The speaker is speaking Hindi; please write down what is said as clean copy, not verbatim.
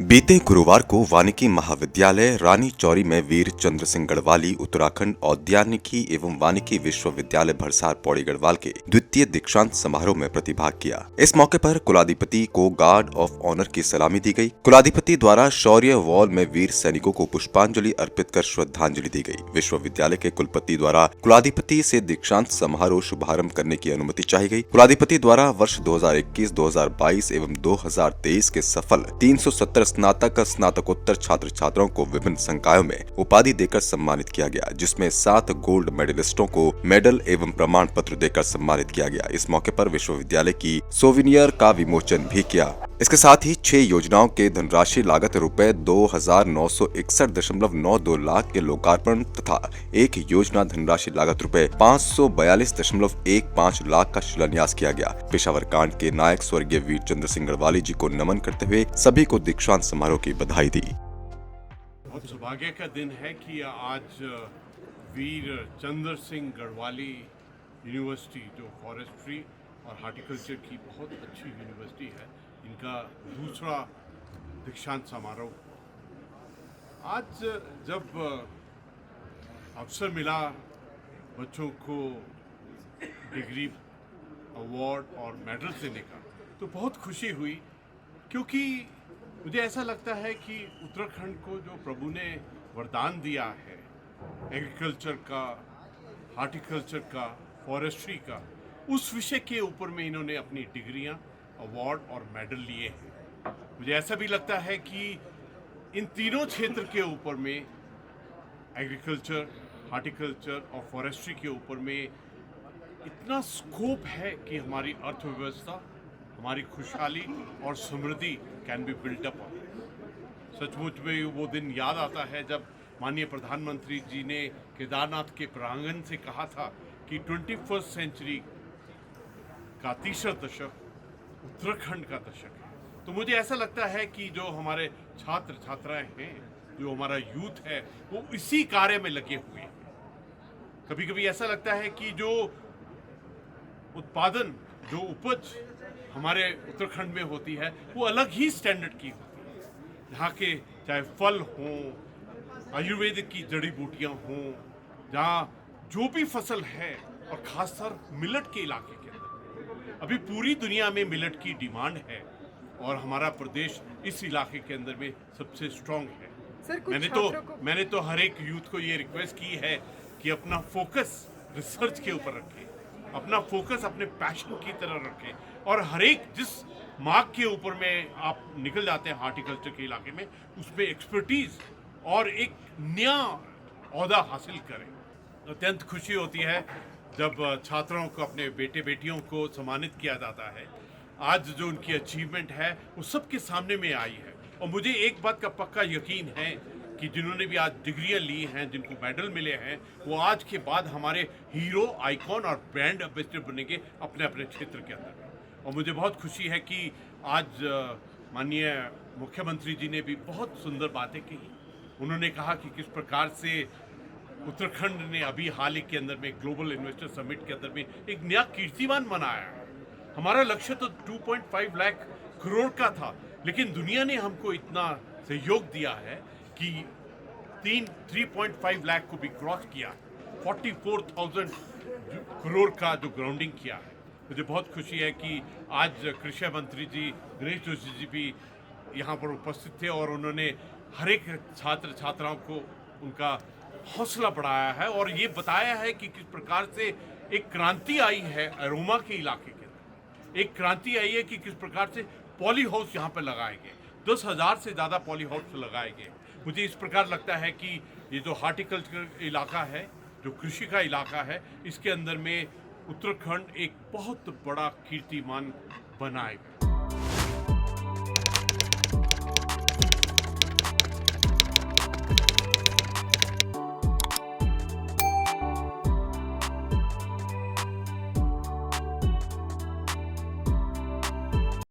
बीते गुरुवार को वानिकी महाविद्यालय रानी चौरी में वीर चंद्र सिंह गढ़वाली उत्तराखंड औद्यानिकी एवं वानिकी विश्वविद्यालय भरसार पौड़ी गढ़वाल के द्वितीय दीक्षांत समारोह में प्रतिभाग किया। इस मौके पर कुलाधिपति को गार्ड ऑफ ऑनर की सलामी दी गई। कुलाधिपति द्वारा शौर्य वॉल में वीर सैनिकों को पुष्पांजलि अर्पित कर श्रद्धांजलि दी गई। विश्वविद्यालय के कुलपति द्वारा कुलाधिपति से दीक्षांत समारोह शुभारंभ करने की अनुमति चाही गई। कुलाधिपति द्वारा वर्ष 2021, 2022 एवं 2023 के सफल 370 स्नातक स्नातकोत्तर छात्र छात्राओं को विभिन्न संकायों में उपाधि देकर सम्मानित किया गया, जिसमें 7 गोल्ड मेडलिस्टों को मेडल एवं प्रमाण पत्र देकर सम्मानित किया गया। इस मौके पर विश्वविद्यालय की सोविनियर का विमोचन भी किया। इसके साथ ही 6 योजनाओं के धनराशि लागत रुपए 2,961.92 लाख के लोकार्पण तथा एक योजना धनराशि लागत रुपए 542.15 लाख का शिलान्यास किया गया। पेशावर कांड के नायक स्वर्गीय वीर चंद्र सिंह गढ़वाली जी को नमन करते हुए सभी को दीक्षांत समारोह की बधाई दी। बहुत सौभाग्य का दिन है कि आज वीर चंद्र सिंह गढ़वाली यूनिवर्सिटी, जो फॉरेस्ट्री और हार्टिकल्चर की बहुत अच्छी यूनिवर्सिटी है, इनका दूसरा दीक्षांत समारोह। आज जब अवसर मिला बच्चों को डिग्री, अवार्ड और मेडल देने का, तो बहुत खुशी हुई, क्योंकि मुझे ऐसा लगता है कि उत्तराखंड को जो प्रभु ने वरदान दिया है एग्रीकल्चर का, हार्टिकल्चर का, फॉरेस्ट्री का, उस विषय के ऊपर में इन्होंने अपनी डिग्रियां, अवार्ड और मेडल लिए हैं। मुझे ऐसा भी लगता है कि इन तीनों क्षेत्र के ऊपर में, एग्रीकल्चर, हार्टिकल्चर और फॉरेस्ट्री के ऊपर में इतना स्कोप है कि हमारी अर्थव्यवस्था, हमारी खुशहाली और समृद्धि can be built up on. सचमुच में वो दिन याद आता है जब माननीय प्रधानमंत्री जी ने केदारनाथ के प्रांगण से कहा था कि 21st सेंचुरी का तीसरा दशक उत्तराखंड का दशक है। तो मुझे ऐसा लगता है कि जो हमारे छात्र छात्राएं हैं, जो हमारा यूथ है, वो इसी कार्य में लगे हुए हैं। कभी कभी ऐसा लगता है कि जो उत्पादन, जो उपज हमारे उत्तराखंड में होती है, वो अलग ही स्टैंडर्ड की होती है। यहाँ के चाहे फल हों, आयुर्वेदिक की जड़ी बूटियाँ हों, जहाँ जो भी फसल है, और खासकर मिलेट के इलाके के अंदर अभी पूरी दुनिया में मिलेट की डिमांड है, और हमारा प्रदेश इस इलाके के अंदर में सबसे स्ट्रॉन्ग है। मैंने तो हर एक यूथ को ये रिक्वेस्ट की है कि अपना फोकस रिसर्च के ऊपर रखें, अपना फोकस अपने पैशन की तरह रखें, और हर एक जिस मार्ग के ऊपर में आप निकल जाते हैं हार्टिकल्चर के इलाके में, उसमें एक्सपर्टीज और एक नया ओहदा हासिल करें। अत्यंत खुशी होती है जब छात्रों को, अपने बेटे बेटियों को सम्मानित किया जाता है। आज जो उनकी अचीवमेंट है वो सबके सामने में आई है, और मुझे एक बात का पक्का यकीन है कि जिन्होंने भी आज डिग्रियां ली हैं, जिनको मेडल मिले हैं, वो आज के बाद हमारे हीरो, आइकॉन और ब्रांड एम्बेसडर बनेंगे अपने अपने क्षेत्र के अंदर। और मुझे बहुत खुशी है कि आज माननीय मुख्यमंत्री जी ने भी बहुत सुंदर बातें कही। उन्होंने कहा कि किस प्रकार से उत्तराखंड ने अभी हाल ही के अंदर में ग्लोबल इन्वेस्टर समिट के अंदर में एक नया कीर्तिमान बनाया है। हमारा लक्ष्य तो 2.5 लाख करोड़ का था, लेकिन दुनिया ने हमको इतना सहयोग दिया है कि 3.5 लाख को भी क्रॉस किया, 44,000 करोड़ का जो ग्राउंडिंग किया है। मुझे बहुत खुशी है कि आज कृषि मंत्री जी गणेश जोशी जी भी यहाँ पर उपस्थित थे, और उन्होंने हर एक छात्र छात्राओं को उनका हौसला बढ़ाया है, और ये बताया है कि किस प्रकार से एक क्रांति आई है अरोमा के इलाके के अंदर। एक क्रांति आई है कि किस प्रकार से पॉली हाउस यहाँ पर लगाए गए, 10,000 से ज़्यादा पॉली हाउस लगाए गए। मुझे इस प्रकार लगता है कि ये जो हार्टिकल्चर इलाका है, जो कृषि का इलाका है, इसके अंदर में उत्तराखंड एक बहुत बड़ा कीर्तिमान बनाएगा।